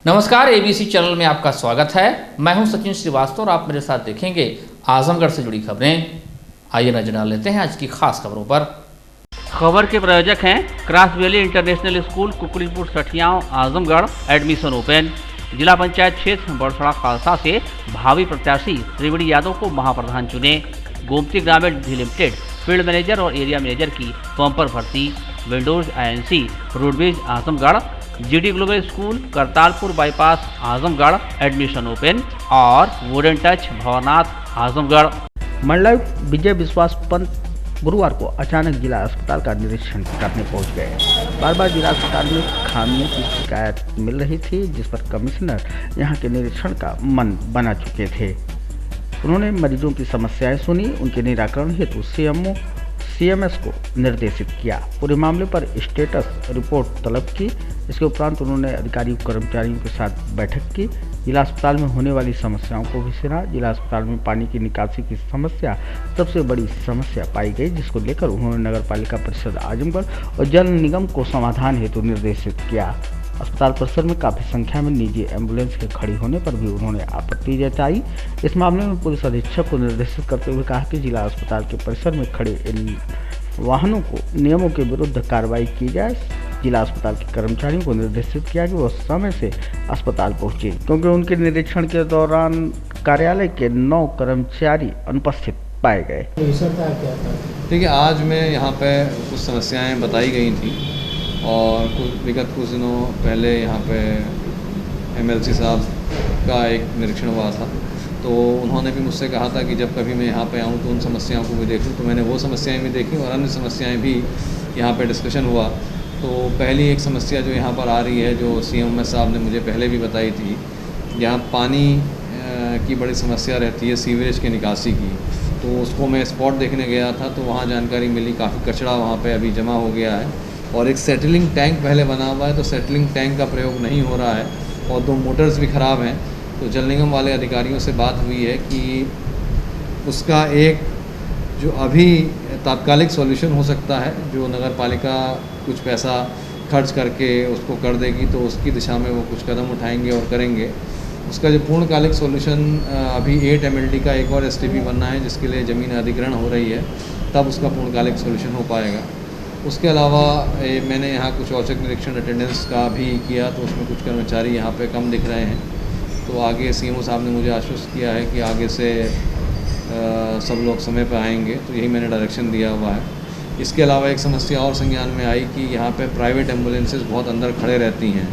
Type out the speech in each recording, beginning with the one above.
नमस्कार, ABC channel में आपका स्वागत है। मैं हूं सचिन श्रीवास्तव और आप मेरे साथ देखेंगे आजमगढ़ से जुड़ी खबरें। आइए नजर डाल लेते हैं आज की खास खबरों पर। खबर के प्रायोजक हैं cross valley international school, Kukdipur, Sathiyaon, Azamgarh. Admission open. जिला पंचायत क्षेत्र बड़सड़ा खालसा से भावी प्रत्याशी त्रिवेणी यादव को महाप्रधान चुने। Gomti Gramin Nidhi limited field manager और एरिया मैनेजर की फॉर्म पर भर्ती। Windows INC roadways Azamgarh. GD global school Kartarpur bypass Azamgarh. Admission open. और वुडन टच भवनाथ आजमगढ़। मंडलायुक्त विजय विश्वास पंत गुरुवार को अचानक जिला अस्पताल का निरीक्षण करने पहुंच गए। बार बार जिला अस्पताल में खामियों की शिकायत मिल रही थी, जिस पर कमिश्नर यहां के निरीक्षण का मन बना चुके थे। उन्होंने मरीजों की समस्याएं सुनी, उनके निराकरण हेतु CMS को निर्देशित किया। पूरे मामले पर स्टेटस रिपोर्ट तलब की। इसके उपरांत उन्होंने अधिकारियों कर्मचारियों के साथ बैठक की। जिला अस्पताल में होने वाली समस्याओं को भी सुना। जिला अस्पताल में पानी की निकासी की समस्या सबसे बड़ी समस्या पाई गई, जिसको लेकर उन्होंने नगर पालिका परिषद आजमगढ़ और जल निगम को समाधान हेतु निर्देशित किया। अस्पताल परिसर में काफ़ी संख्या में निजी एम्बुलेंस के खड़ी होने पर भी उन्होंने आपत्ति जताई। इस मामले में पुलिस अधीक्षक को निर्देशित करते हुए कहा कि जिला अस्पताल के परिसर में खड़े इन वाहनों को नियमों के विरुद्ध कार्रवाई की जाए। जिला अस्पताल के कर्मचारियों को निर्देशित किया कि वह समय से अस्पताल पहुंचे, क्योंकि उनके निरीक्षण के दौरान कार्यालय के 9 कर्मचारी अनुपस्थित पाए गए। देखिए, आज मैं यहाँ पे कुछ समस्याएं बताई गई थी और विगत कुछ दिनों पहले यहाँ पे MLC साहब का एक निरीक्षण हुआ था, तो उन्होंने भी मुझसे कहा था कि जब कभी मैं यहाँ पे आऊँ तो उन समस्याओं को भी देखूँ। तो मैंने वो समस्याएं भी देखी और अन्य समस्याएं भी यहाँ पे डिस्कशन हुआ। तो पहली एक समस्या जो यहाँ पर आ रही है, जो CMS साहब ने मुझे पहले भी बताई थी, यहाँ पानी की बड़ी समस्या रहती है, सीवरेज के निकासी की। तो उसको मैं स्पॉट देखने गया था, तो वहाँ जानकारी मिली काफ़ी कचरा वहाँ पर अभी जमा हो गया है और एक सेटलिंग टैंक पहले बना हुआ है, तो सेटलिंग टैंक का प्रयोग नहीं हो रहा है और 2 मोटर्स भी ख़राब हैं। तो जल निगम वाले अधिकारियों से बात हुई है कि उसका एक जो अभी तात्कालिक सॉल्यूशन हो सकता है, जो नगर पालिका कुछ पैसा खर्च करके उसको कर देगी, तो उसकी दिशा में वो कुछ कदम उठाएंगे और करेंगे। उसका जो पूर्णकालिक सॉल्यूशन अभी 8 MLD का एक और STP बनना है, जिसके लिए ज़मीन अधिग्रहण हो रही है, तब उसका पूर्णकालिक सॉल्यूशन हो पाएगा। उसके अलावा मैंने यहाँ कुछ औचक निरीक्षण अटेंडेंस का भी किया, तो उसमें कुछ कर्मचारी यहाँ पे कम दिख रहे हैं। तो आगे CMO साहब ने मुझे आश्वस्त किया है कि आगे से सब लोग समय पर आएंगे, तो यही मैंने डायरेक्शन दिया हुआ है। इसके अलावा एक समस्या और संज्ञान में आई कि यहाँ पे प्राइवेट एम्बुलेंसेस बहुत अंदर खड़े रहती हैं।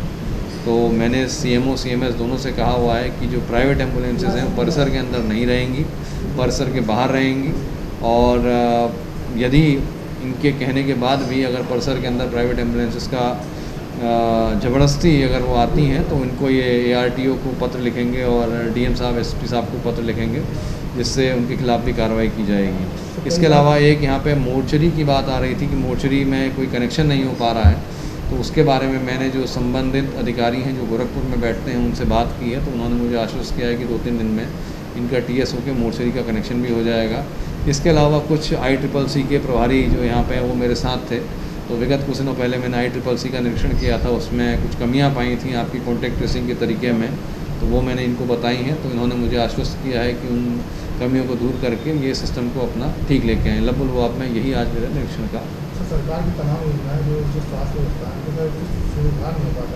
तो मैंने CMO CMS दोनों से कहा हुआ है कि जो प्राइवेट एम्बुलेंसेस हैं परिसर के अंदर नहीं रहेंगी, परिसर के बाहर रहेंगी। और यदि इनके कहने के बाद भी अगर परिसर के अंदर प्राइवेट एम्बुलेंसेस का ज़बरदस्ती अगर वो आती हैं, तो इनको ये ARTO को पत्र लिखेंगे और DM साहब SP साहब को पत्र लिखेंगे, जिससे उनके खिलाफ़ भी कार्रवाई की जाएगी। इसके अलावा एक यहाँ पे मोर्चरी की बात आ रही थी कि मोर्चरी में कोई कनेक्शन नहीं हो पा रहा है, तो उसके बारे में मैंने जो संबंधित अधिकारी हैं जो गोरखपुर में बैठते हैं उनसे बात की है, तो उन्होंने मुझे आश्वस्त किया है कि 2-3 दिन में इनका TSO के मोर्चरी का कनेक्शन भी हो जाएगा। इसके अलावा कुछ ICCC के प्रभारी जो यहाँ पे वो मेरे साथ थे, तो विगत कुछ दिनों पहले मैंने ICCC का निरीक्षण किया था, उसमें कुछ कमियां पाई थी आपकी कॉन्टैक्ट ट्रेसिंग के तरीके में, तो वो मैंने इनको बताई हैं। तो इन्होंने मुझे आश्वस्त किया है कि उन कमियों को दूर करके ये सिस्टम को अपना ठीक लेके आएँ। लबुल वो आप में यही आज मेरा निरीक्षण का। सरकार की तमाम योजनाएं जो स्वास्थ्य व्यवस्था नहीं हो पाता।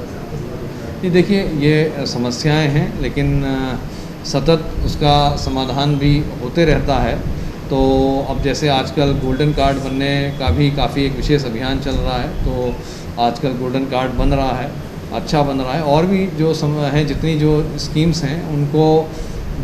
ये देखिए, ये समस्याएँ हैं, लेकिन सतत उसका समाधान भी होते रहता है। तो अब जैसे आजकल गोल्डन कार्ड बनने का भी काफ़ी एक विशेष अभियान चल रहा है, तो आजकल गोल्डन कार्ड बन रहा है, अच्छा बन रहा है। और भी जो हैं, जितनी जो स्कीम्स हैं, उनको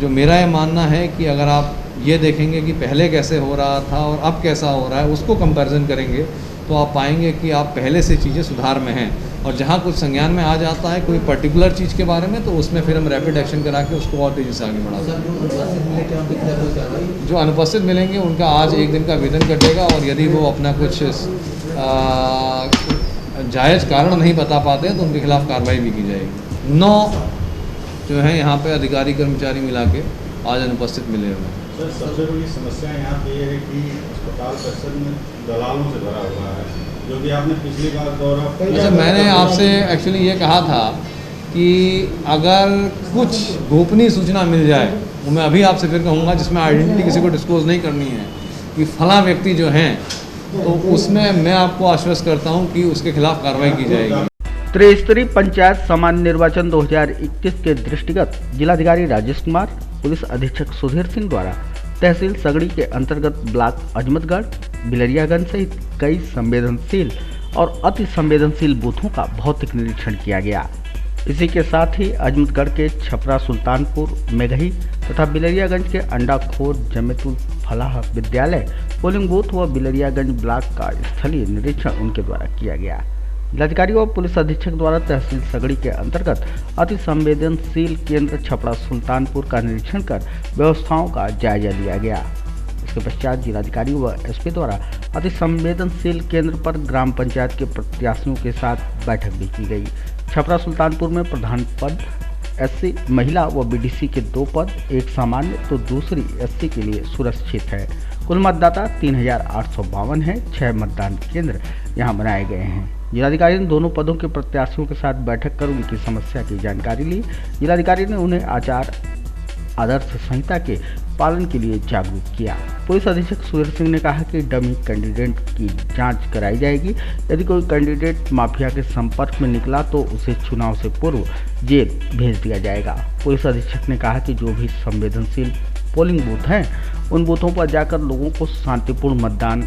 जो मेरा ये मानना है कि अगर आप ये देखेंगे कि पहले कैसे हो रहा था और अब कैसा हो रहा है, उसको कंपैरिजन करेंगे, तो आप पाएंगे कि आप पहले से चीज़ें सुधार में हैं। और जहाँ कुछ संज्ञान में आ जाता है कोई पर्टिकुलर चीज़ के बारे में, तो उसमें फिर हम रैपिड एक्शन करा के उसको और तेज़ी से आगे बढ़ाते हैं। जो अनुपस्थित मिलेंगे उनका आज 1 दिन का वेतन कटेगा, और यदि वो अपना कुछ जायज़ कारण नहीं बता पाते तो उनके खिलाफ़ कार्रवाई भी की जाएगी। 9 जो हैं यहाँ पे अधिकारी कर्मचारी मिला के आज अनुपस्थित मिले हुए हैं। सर, सबसे बड़ी समस्या यहाँ पे ये है कि अस्पताल परिसर में दलालों से भरा हुआ है, जो कि आपने पिछली बार दौरा। अच्छा, मैंने आपसे एक्चुअली ये कहा था कि अगर कुछ गोपनीय सूचना मिल जाए, वो मैं अभी आपसे फिर कहूँगा, जिसमें आइडेंटिटी किसी को डिस्क्लोज नहीं करनी है कि फलां व्यक्ति जो हैं, तो उसमें मैं आपको आश्वस्त करता हूं कि उसके खिलाफ कार्रवाई की जाएगी। त्रिस्तरीय पंचायत सामान्य निर्वाचन 2021 के दृष्टिगत जिलाधिकारी राजेश कुमार, पुलिस अधीक्षक सुधीर सिंह द्वारा तहसील सगड़ी के अंतर्गत ब्लॉक अजमतगढ़, बिलरियागंज सहित कई संवेदनशील और अति संवेदनशील बूथों का भौतिक निरीक्षण किया गया। इसी के साथ ही अजमतगढ़ के छपरा सुल्तानपुर, मेघही तथा बिलरियागंज के अंडाखोर जमेतुल फलाह विद्यालय पोलिंग बूथ व बिलरियागंज ब्लॉक का स्थलीय निरीक्षण उनके द्वारा किया गया। जिलाधिकारी और पुलिस अधीक्षक द्वारा तहसील सगड़ी के अंतर्गत अति संवेदनशील केंद्र छपरा सुल्तानपुर का निरीक्षण कर व्यवस्थाओं का जायजा लिया गया। इसके पश्चात जिलाधिकारी व एसपी द्वारा अति संवेदनशील केंद्र पर ग्राम पंचायत के प्रत्याशियों के साथ बैठक भी की गई। छपरा सुल्तानपुर में प्रधान पद एससी महिला व बीडीसी के 2 पद, एक सामान्य तो दूसरी एससी के लिए सुरक्षित है। कुल मतदाता 3852 हैं। 6 मतदान केंद्र यहां बनाए गए हैं। जिलाधिकारी ने दोनों पदों के प्रत्याशियों के साथ बैठक कर उनकी समस्या की जानकारी ली। जिलाधिकारी ने उन्हें आचार आदर्श संहिता के पालन के लिए जागरूक किया। पुलिस अधीक्षक सुधीर सिंह ने कहा कि डमी कैंडिडेट की जांच कराई जाएगी। यदि कोई कैंडिडेट माफिया के संपर्क में निकला तो उसे चुनाव से पूर्व जेल भेज दिया जाएगा। पुलिस अधीक्षक ने कहा कि जो भी संवेदनशील पोलिंग बूथ हैं, उन बूथों पर जाकर लोगों को शांतिपूर्ण मतदान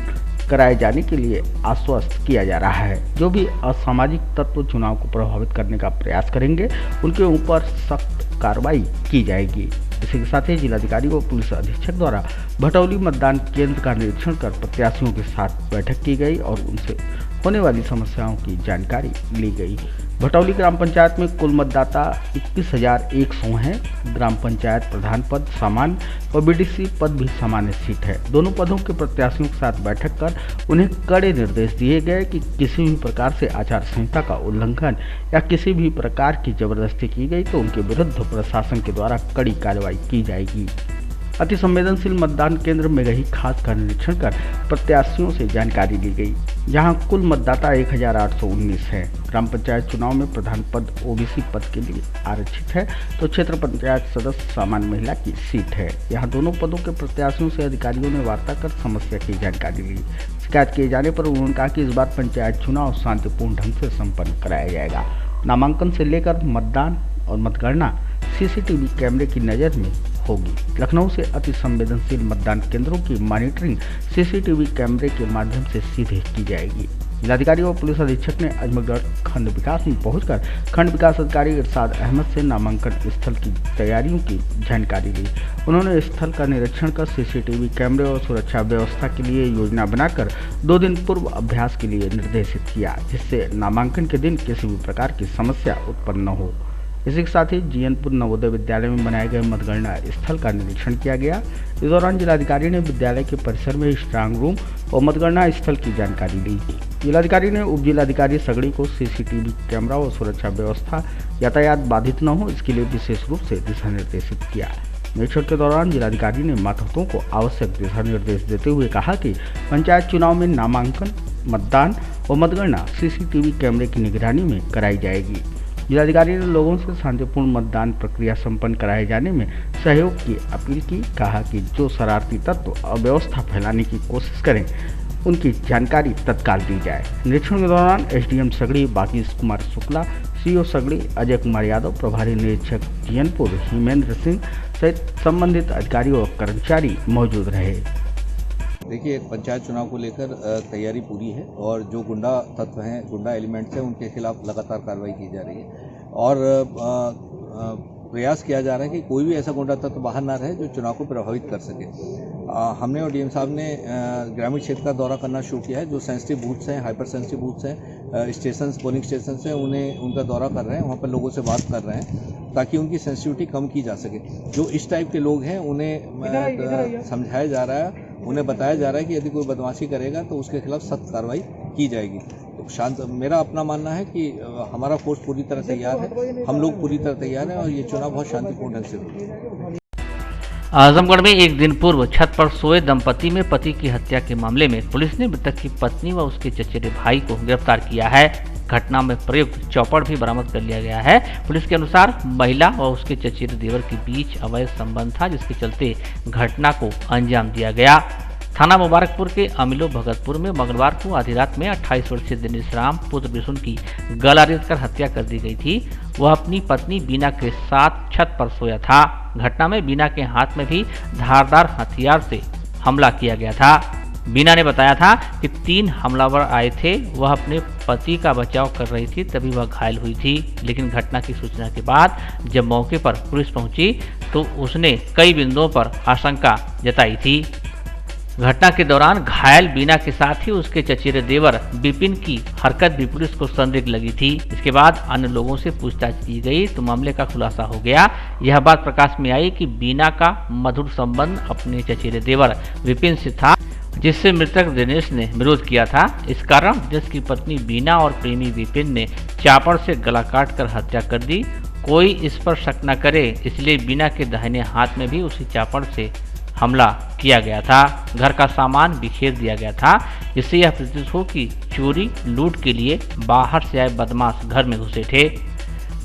कराए जाने के लिए आश्वस्त किया जा रहा है। जो भी असामाजिक तत्व चुनाव को प्रभावित करने का प्रयास करेंगे, उनके ऊपर सख्त कार्रवाई की जाएगी। इसी के साथ ही जिलाधिकारी व पुलिस अधीक्षक द्वारा भटौली मतदान केंद्र का निरीक्षण कर प्रत्याशियों के साथ बैठक की गई और उनसे होने वाली समस्याओं की जानकारी ली गई। भटौली ग्राम पंचायत में कुल मतदाता 21,100 हैं। ग्राम पंचायत प्रधान पद सामान्य व बीडीसी पद भी सामान्य सीट है। दोनों पदों के प्रत्याशियों के साथ बैठक कर उन्हें कड़े निर्देश दिए गए कि किसी भी प्रकार से आचार संहिता का उल्लंघन या किसी भी प्रकार की जबरदस्ती की गई तो उनके विरुद्ध प्रशासन के द्वारा कड़ी कार्रवाई की जाएगी। अति संवेदनशील मतदान केंद्र मेघही खास का निरीक्षण कर प्रत्याशियों से जानकारी ली गई, जहां कुल मतदाता 1819 हैं। ग्राम पंचायत चुनाव में प्रधान पद ओबीसी पद के लिए आरक्षित है तो क्षेत्र पंचायत सदस्य सामान्य महिला की सीट है। यहां दोनों पदों के प्रत्याशियों से अधिकारियों ने वार्ता कर समस्या की जानकारी ली। शिकायत किए जाने पर उन्होंने कहा कि इस बार पंचायत चुनाव शांतिपूर्ण ढंग से संपन्न कराया जाएगा। नामांकन से लेकर मतदान और मतगणना सीसीटीवी कैमरे की नज़र में होगी। लखनऊ से अति संवेदनशील मतदान केंद्रों की मॉनिटरिंग सीसीटीवी कैमरे के माध्यम से सीधे की जाएगी। जिलाधिकारी और पुलिस अधीक्षक ने अजमतगढ़ खंड विकास में पहुंचकर खंड विकास अधिकारी इरशाद अहमद से नामांकन स्थल की तैयारियों की जानकारी ली। उन्होंने स्थल का निरीक्षण कर सीसीटीवी कैमरे और सुरक्षा व्यवस्था के लिए योजना बनाकर 2 दिन पूर्व अभ्यास के लिए निर्देशित किया, जिससे नामांकन के दिन किसी भी प्रकार की समस्या उत्पन्न न हो। इसी के साथ ही जीएनपुर नवोदय विद्यालय में बनाए गए मतगणना स्थल का निरीक्षण किया गया। इस दौरान जिलाधिकारी ने विद्यालय के परिसर में स्ट्रांग रूम और मतगणना स्थल की जानकारी ली। जिलाधिकारी ने उप जिलाधिकारी सगड़ी को सीसीटीवी कैमरा और सुरक्षा व्यवस्था यातायात बाधित न हो, इसके लिए विशेष रूप से दिशा निर्देशित किया। निरीक्षण के दौरान जिलाधिकारी ने मतदाताओं को आवश्यक दिशा निर्देश देते हुए कहा कि पंचायत चुनाव में नामांकन, मतदान और मतगणना सीसीटीवी कैमरे की निगरानी में कराई जाएगी। जिलाधिकारी ने लोगों से शांतिपूर्ण मतदान प्रक्रिया संपन्न कराए जाने में सहयोग की अपील की। कहा कि जो शरारती तत्व अव्यवस्था फैलाने की कोशिश करें, उनकी जानकारी तत्काल दी जाए। निरीक्षण के दौरान एसडीएम सगड़ी बागीश कुमार शुक्ला, सीओ सगड़ी अजय कुमार यादव, प्रभारी निरीक्षक जीएनपुर हिमेंद्र सिंह सहित संबंधित अधिकारी और कर्मचारी मौजूद रहे। देखिए, पंचायत चुनाव को लेकर तैयारी पूरी है और जो गुंडा तत्व हैं, गुंडा एलिमेंट्स हैं, उनके खिलाफ लगातार कार्रवाई की जा रही है और प्रयास किया जा रहा है कि कोई भी ऐसा गुंडा तत्व बाहर ना रहे जो चुनाव को प्रभावित कर सके। हमने और डीएम साहब ने ग्रामीण क्षेत्र का दौरा करना शुरू किया है। जो सेंसिटिव बूथ्स हैं, हाइपर सेंसिटिव बूथ्स हैं, स्टेशन, पोलिंग स्टेशन हैं, उन्हें उनका दौरा कर रहे हैं, वहाँ पर लोगों से बात कर रहे हैं ताकि उनकी सेंसिटिविटी कम की जा सके। जो इस टाइप के लोग हैं उन्हें समझाया जा रहा है, उन्हें बताया जा रहा है कि यदि कोई बदमाशी करेगा तो उसके खिलाफ सख्त कार्रवाई की जाएगी। तो मेरा अपना मानना है कि हमारा फोर्स पूरी तरह तैयार है, हम लोग पूरी तरह तैयार हैं और ये चुनाव बहुत शांतिपूर्ण ढंग से होगा। आजमगढ़ में एक दिन पूर्व छत पर सोए दंपति में पति की हत्या के मामले में पुलिस ने मृतक की पत्नी व उसके चचेरे भाई को गिरफ्तार किया है। घटना में प्रयुक्त चौपड़ भी बरामद कर लिया गया है। पुलिस के अनुसार महिला और उसके चचेरे देवर के बीच अवैध संबंध था, जिसके चलते घटना को अंजाम दिया गया। थाना मुबारकपुर के अमिलो भगतपुर में मंगलवार को आधी रात में 28 वर्षीय दिनेश राम पुत्र विष्णु की गला रेतकर हत्या कर दी गई थी। वह अपनी पत्नी बीना के साथ छत पर सोया था। घटना में बीना के हाथ में भी धारदार हथियार से हमला किया गया था। बीना ने बताया था कि 3 हमलावर आए थे। वह अपने पति का बचाव कर रही थी, तभी वह घायल हुई थी। लेकिन घटना की सूचना के बाद जब मौके पर पुलिस पहुंची तो उसने कई बिंदुओं पर आशंका जताई थी। घटना के दौरान घायल बीना के साथ ही उसके चचेरे देवर विपिन की हरकत भी पुलिस को संदिग्ध लगी थी। इसके बाद अन्य लोगों से पूछताछ की गई तो मामले का खुलासा हो गया। यह बात प्रकाश में आई कि बीना का मधुर संबंध अपने चचेरे देवर विपिन से था, जिससे मृतक दिनेश ने विरोध किया था। इस कारण दिनेश की पत्नी बीना और प्रेमी विपिन ने चापड़ से गला काटकर हत्या कर दी। कोई इस पर शक न करे, इसलिए बीना के दाहिने हाथ में भी उसी चापड़ से हमला किया गया था। घर का सामान बिखेर दिया गया था, जिससे यह प्रतीत हो कि चोरी लूट के लिए बाहर से आए बदमाश घर में घुसे थे।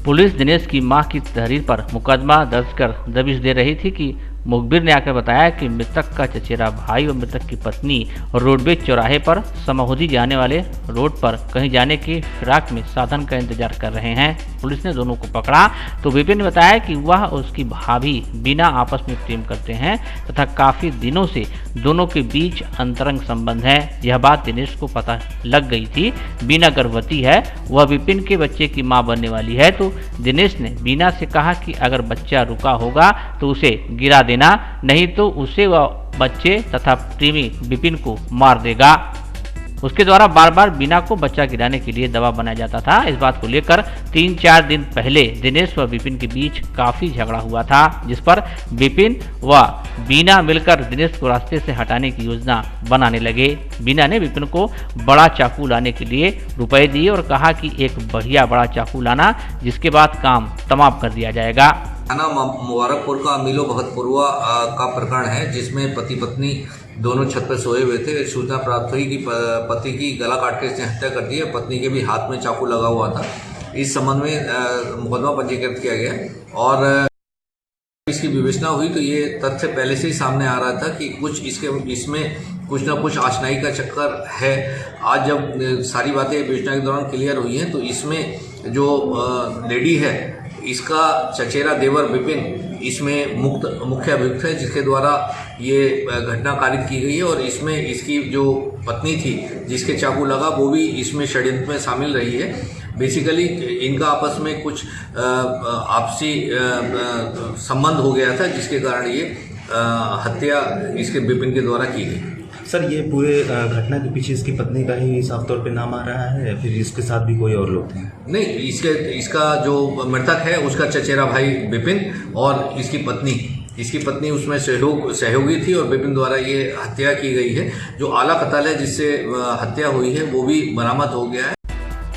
पुलिस दिनेश की मां की तहरीर पर मुकदमा दर्ज कर दबिश दे रही थी कि मुखबिर ने आकर बताया कि मृतक का चचेरा भाई और मृतक की पत्नी रोडवेज चौराहे पर समहुदी जाने वाले रोड पर कहीं जाने की फिराक में साधन का इंतजार कर रहे हैं। पुलिस ने दोनों को पकड़ा तो विपिन ने बताया कि वह और उसकी भाभी बीना आपस में प्रेम करते हैं तथा काफी दिनों से दोनों के बीच अंतरंग संबंध है। यह बात दिनेश को पता लग गई थी। बीना गर्भवती है, वह विपिन के बच्चे की मां बनने वाली है। तो दिनेश ने बीना से कहा कि अगर बच्चा रुका होगा तो उसे गिरा देना, नहीं तो उसे वह बच्चे तथा प्रेमी विपिन को मार देगा। उसके द्वारा बार बार बीना को बच्चा गिराने के लिए दबाव बनाया जाता था। इस बात को लेकर 3-4 दिन पहले दिनेश व विपिन के बीच काफी झगड़ा हुआ था, जिस पर विपिन व बीना मिलकर दिनेश को रास्ते से हटाने की योजना बनाने लगे। बीना ने विपिन को बड़ा चाकू लाने के लिए रुपए दिए और कहा कि एक बढ़िया बड़ा चाकू लाना, जिसके बाद काम तमाम कर दिया जाएगा। थाना मुबारकपुर का अमीलो भगतपुरवा का प्रकरण है, जिसमें पति पत्नी दोनों छत पर सोए हुए थे। सूचना प्राप्त हुई कि पति की गला काट के इसने हत्या कर दी है। पत्नी के भी हाथ में चाकू लगा हुआ था। इस संबंध में मुकदमा पंजीकृत किया गया और इसकी विवेचना हुई तो ये तथ्य पहले से ही सामने आ रहा था कि इसमें कुछ ना कुछ आशनाई का चक्कर है। आज जब सारी बातें विवेचना के दौरान क्लियर हुई हैं तो इसमें जो लेडी है, इसका चचेरा देवर विपिन इसमें मुख्य अभियुक्त है, जिसके द्वारा ये घटना कारित की गई है। और इसमें इसकी जो पत्नी थी जिसके चाकू लगा, वो भी इसमें षड्यंत्र में शामिल रही है। बेसिकली इनका आपस में कुछ आपसी संबंध हो गया था, जिसके कारण ये हत्या इसके विपिन के द्वारा की गई। सर, ये पूरे घटना के पीछे इसकी पत्नी का ही साफ तौर पे नाम आ रहा है या फिर इसके साथ भी कोई और लोग थे? नहीं, इसका जो मृतक है उसका चचेरा भाई विपिन और इसकी पत्नी उसमें सहयोगी थी और विपिन द्वारा ये हत्या की गई है। जो आला कत्ल है जिससे हत्या हुई है वो भी बरामद हो गया है।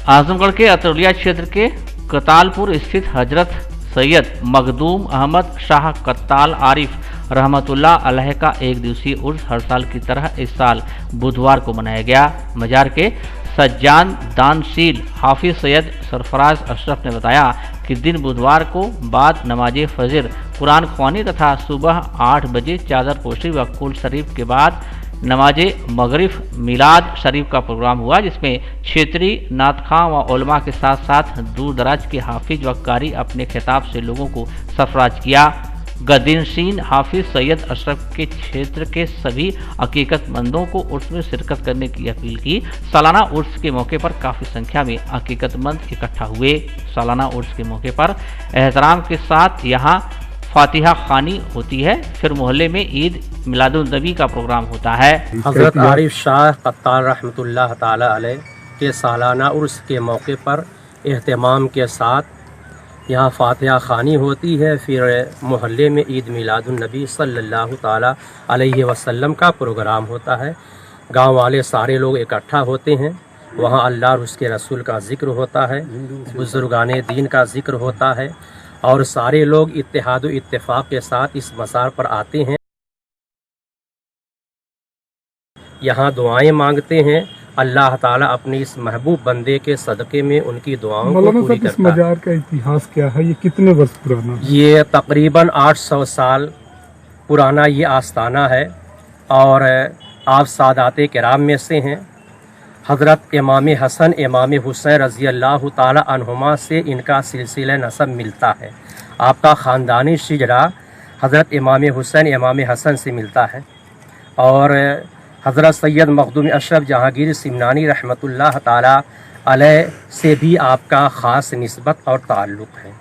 आजमगढ़ के अतरौलिया क्षेत्र के कतालपुर स्थित हजरत सैयद मखदूम अहमद शाह कत्ताल आरिफ रहमतुल्लाह अलैह का एक दिवसीय उर्स हर साल की तरह इस साल बुधवार को मनाया गया। मजार के सज्जान दानशील हाफिज सैयद सरफराज अशरफ ने बताया कि दिन बुधवार को बाद नमाज फजर कुरान ख्वानी तथा सुबह 8 बजे चादर पोशी व कुल शरीफ के बाद नमाज मगरिब मिलाद शरीफ का प्रोग्राम हुआ, जिसमें क्षेत्रीय नातखां व उलमा के साथ साथ दूर दराज के हाफिज व कारी अपने खिताब से लोगों को सरफराज किया। गदीनशीन हाफिज सैयद अशरफ के क्षेत्र के सभी अकीकतमंदों को उर्स में शिरकत करने की अपील की। सालाना उर्स के मौके पर काफ़ी संख्या में अकीकतमंद इकट्ठा हुए। सालाना उर्स के मौके पर एहतराम के साथ यहाँ फातिहा खानी होती है, फिर मोहल्ले में ईद मिलादुन नबी का प्रोग्राम होता है। हज़रत आरिफ शाह कत्ताल रहमतुल्लाह ताला अलैह के सालाना उर्स के मौके पर एहतमाम के साथ यहाँ फातिहा खानी होती है, फिर मोहल्ले में ईद मिलादुन नबी सल्लल्लाहु ताला अलैहि वसल्लम का प्रोग्राम होता है। गांव वाले सारे लोग इकट्ठा होते हैं, वहाँ अल्लाह और उसके रसूल का जिक्र होता है, बुजुर्गाने दीन का जिक्र होता है और सारे लोग इत्तेहाद व इत्तेफाक के साथ इस मज़ार पर आते हैं। यहाँ दुआएं मांगते हैं, अल्लाह ताला अपने इस महबूब बंदे के सदक़े में उनकी दुआओं को मौलाना पूरी साहब, इस करता है। मजार का इतिहास क्या है? ये कितने वर्ष पुराना है? ये तकरीबन 800 साल पुराना ये आस्थाना है और आप सादात किराम में से हैं। हज़रत इमाम हसन इमाम हुसैन रज़ी अल्लाह ताला अन्हुमा से इनका सिलसिला नसब मिलता है। आपका ख़ानदानी शिजरा हज़रत इमाम हुसैन इमाम हसन से मिलता है और हज़रत सैयद मखदूम अशरफ जहांगीर सिमनानी रहमतुल्लाह ताला अलैह से भी आपका ख़ास निस्बत और ताल्लुक़ है।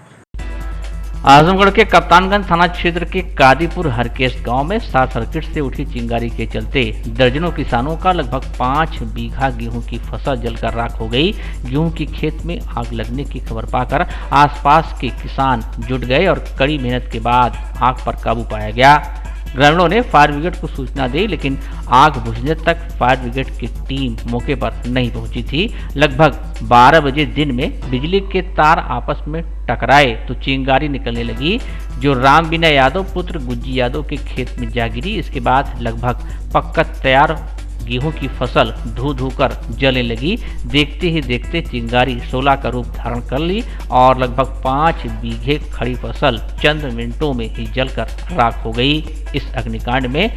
आजमगढ़ के कप्तानगंज थाना क्षेत्र के कादीपुर हरकेश गांव में शॉर्ट सर्किट से उठी चिंगारी के चलते दर्जनों किसानों का लगभग 5 बीघा गेहूं की फसल जलकर राख हो गई। गेहूं की खेत में आग लगने की खबर पाकर आसपास के किसान जुट गए और कड़ी मेहनत के बाद आग पर काबू पाया गया। ग्रामीणों ने फायर ब्रिगेड को सूचना दी, लेकिन आग बुझने तक फायर ब्रिगेड की टीम मौके पर नहीं पहुंची थी। लगभग 12 बजे दिन में बिजली के तार आपस में टकराए तो चिंगारी निकलने लगी, जो राम बिना यादव पुत्र गुज्जी यादव के खेत में जा गिरी। इसके बाद लगभग पक्का तैयार गेहूं की फसल धू धू कर जलने लगी। देखते ही देखते चिंगारी 16 का रूप धारण कर ली और लगभग 5 बीघे खड़ी फसल चंद मिनटों में ही जलकर राख हो गई। इस अग्निकांड में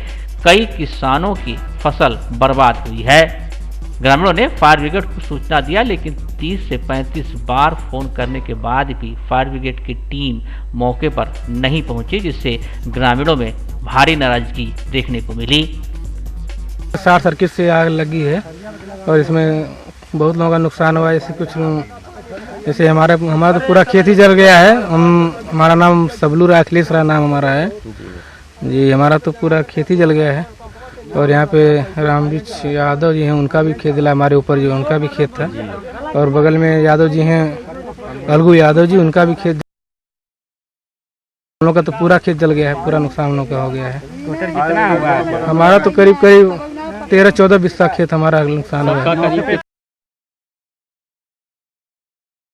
कई किसानों की फसल बर्बाद हुई है। ग्रामीणों ने फायर ब्रिगेड को सूचना दिया, लेकिन 30 से 35 बार फोन करने के बाद भी फायर ब्रिगेड की टीम मौके पर नहीं पहुंची, जिससे ग्रामीणों में भारी नाराजगी देखने को मिली। शॉर्ट सर्किट से आग लगी है और इसमें बहुत लोगों का नुकसान हुआ है। जैसे हमारा तो पूरा खेत ही जल गया है। हमारा नाम सबलूर अखिलेश नाम हमारा है जी। हमारा तो पूरा खेत ही जल गया है और यहाँ पे रामवीर यादव जी हैं, उनका भी खेत जला। हमारे ऊपर जो उनका भी खेत था और बगल में यादव जी हैं, अलगू यादव जी, उनका भी खेत। हम लोग का तो पूरा खेत जल गया है, पूरा नुकसान हम लोग का हो गया है। कितना हुआ? हमारा तो करीब 13-14 बिस्सा खेत हमारा नुकसान हुआ है।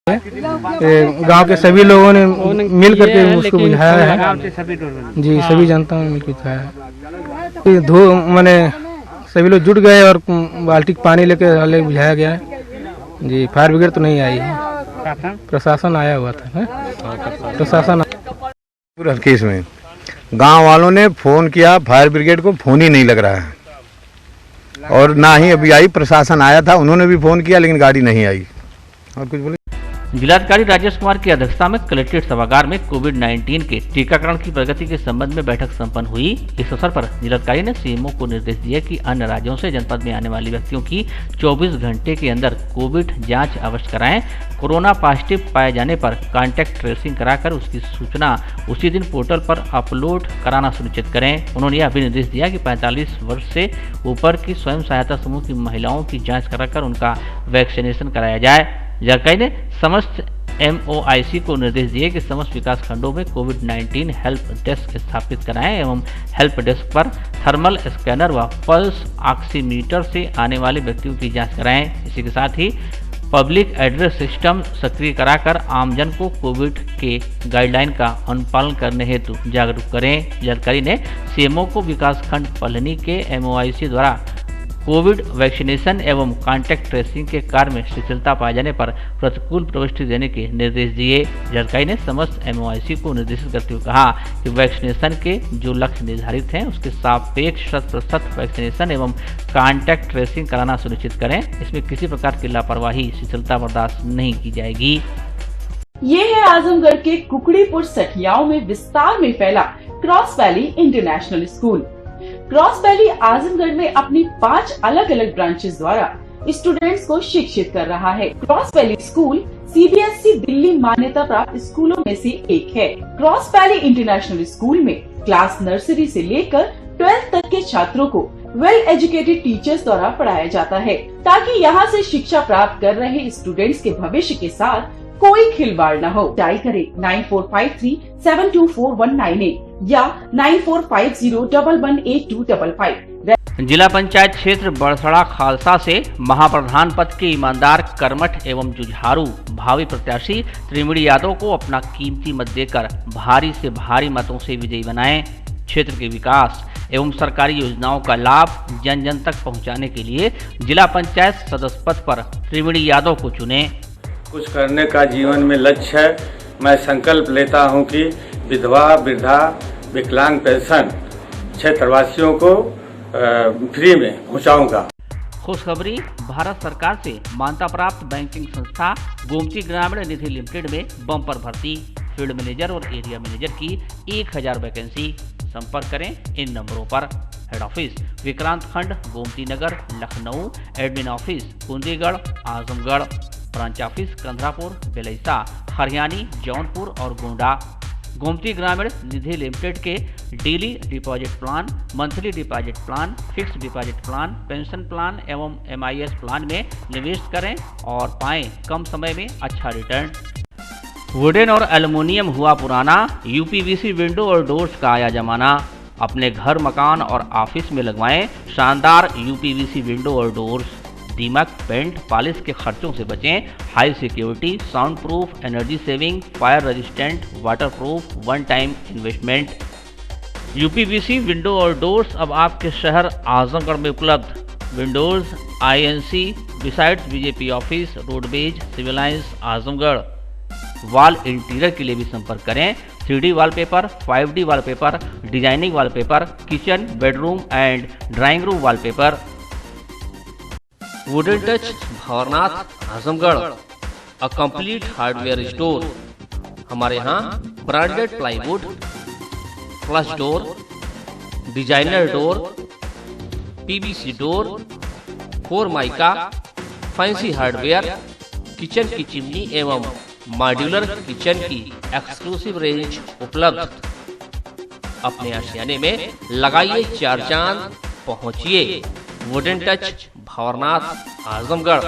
गांव के सभी लोगों ने मिल करके उसको बुझाया है जी। सभी जनता ने मिलकर बुझाया है। मैंने सभी लोग जुट गए और बाल्टी पानी लेके बुझाया गया है जी। फायर ब्रिगेड तो नहीं आई है, प्रशासन आया हुआ था। प्रशासन केस में गांव वालों ने फोन किया, फायर ब्रिगेड को फोन ही नहीं लग रहा है और ना ही अभी आई। प्रशासन आया था, उन्होंने भी फोन किया लेकिन गाड़ी नहीं आई। और कुछ बोले? जिलाधिकारी राजेश कुमार की अध्यक्षता में कलेक्ट्रेट सभागार में कोविड-19 के टीकाकरण की प्रगति के संबंध में बैठक संपन्न हुई। इस अवसर पर जिलाधिकारी ने सीएमओ को निर्देश दिया कि अन्य राज्यों से जनपद में आने वाले व्यक्तियों की 24 घंटे के अंदर कोविड जांच अवश्य कराएं। कोरोना पॉजिटिव पाए जाने पर कॉन्टैक्ट ट्रेसिंग कराकर उसकी सूचना उसी दिन पोर्टल पर अपलोड कराना सुनिश्चित करें। उन्होंने यह भी निर्देश दिया कि 45 वर्ष से ऊपर की स्वयं सहायता समूह की महिलाओं की जाँच कराकर उनका वैक्सीनेशन कराया जाए। जिलाधिकारी ने समस्त MOIC को निर्देश दिए कि समस्त विकास खंडों में कोविड-19 हेल्प डेस्क स्थापित कराएं एवं हेल्प डेस्क पर थर्मल स्कैनर व पल्स ऑक्सीमीटर से आने वाले व्यक्तियों की जांच कराएं। इसी के साथ ही पब्लिक एड्रेस सिस्टम सक्रिय कराकर आमजन को कोविड के गाइडलाइन का अनुपालन करने हेतु जागरूक करें। जिलाधिकारी ने CMO को विकासखंड पलनी के MOIC द्वारा कोविड वैक्सीनेशन एवं कॉन्टैक्ट ट्रेसिंग के कार्य में शिथिलता पाए जाने पर प्रतिकूल प्रविष्टि देने के निर्देश दिए। जिलाधिकारी ने समस्त MOIC को निर्देशित करते हुए कहा कि वैक्सीनेशन के जो लक्ष्य निर्धारित हैं उसके सापेक्ष 100% वैक्सीनेशन एवं कॉन्टैक्ट ट्रेसिंग कराना सुनिश्चित करें। इसमें किसी प्रकार की लापरवाही, शिथिलता बर्दाश्त नहीं की जाएगी। ये है आजमगढ़ के कुकड़ीपुर सठियाओं में विस्तार में फैला cross valley international school. Cross valley Azamgarh में अपनी 5 अलग अलग ब्रांचेस द्वारा स्टूडेंट्स को शिक्षित कर रहा है। Cross valley school CBSE Delhi मान्यता प्राप्त स्कूलों में से एक है। क्रॉस वैली इंटरनेशनल स्कूल में क्लास नर्सरी से लेकर 12th तक के छात्रों को वेल एजुकेटेड टीचर्स द्वारा पढ़ाया जाता है, ताकि यहाँ से शिक्षा प्राप्त कर रहे स्टूडेंट्स के भविष्य के साथ कोई खिलवाड़ न हो। डायल करें 9453724198 या 9450118255। जिला पंचायत क्षेत्र बड़सड़ा खालसा से महाप्रधान पद के ईमानदार, कर्मठ एवं जुझारू भावी प्रत्याशी त्रिवेणी यादव को अपना कीमती मत देकर भारी से भारी मतों से विजयी बनाएं। क्षेत्र के विकास एवं सरकारी योजनाओं का लाभ जन जन तक पहुंचाने के लिए जिला पंचायत सदस्य पद पर त्रिवेणी यादव को चुने। कुछ करने का जीवन में लक्ष्य है। मैं संकल्प लेता हूं कि विधवा, वृद्धा, विकलांग पेंशन क्षेत्रवासियों को फ्री में पहुंचाऊंगा। खुशखबरी, भारत सरकार से मान्यता प्राप्त बैंकिंग संस्था गोमती ग्रामीण निधि लिमिटेड में बम्पर भर्ती, फील्ड मैनेजर और एरिया मैनेजर की 1000 वैकेंसी। संपर्क करें इन नंबरों पर। Head office Vikrant Khand, Gomti Nagar, Lucknow. Admin office Kundigarh, Azamgarh. Branch office Kandharapur, Belaisa, Hariyani, Jaunpur और गोंडा। गोमती ग्रामीण निधि लिमिटेड के daily deposit plan, monthly deposit plan, fixed deposit plan, pension plan एवं MIS प्लान में निवेश करें और पाएं कम समय में अच्छा रिटर्न। वुडन और एल्युमिनियम हुआ पुराना, UPVC विंडो और डोर्स का आया जमाना। अपने घर, मकान और ऑफिस में लगवाएं शानदार UPVC विंडो और डोर्स। दीमक, पेंट, पॉलिश के खर्चों से बचें। High security, sound proof, energy saving, fire resistant, water proof, one time investment. UPVC window और डोर्स अब आपके शहर आजमगढ़ में उपलब्ध। Windows INC besides BJP office, roadways, civil lines, Azamgarh. Wall interior के लिए भी संपर्क करें। 3D wallpaper, 5D wallpaper, designing wallpaper, kitchen, bedroom and drawing room wallpaper. Wooden touch Bhanwarnath, Azamgarh, a complete hardware store. हमारे यहाँ branded plywood, flush door, designer door, PVC door, 4 mica, fancy hardware, kitchen की chimney एवं modular kitchen की exclusive range उपलब्ध। अपने आशियाने में लगाइए 4 चांद, पहुंचिए वुडन टच भंवरनाथ, आजमगढ़।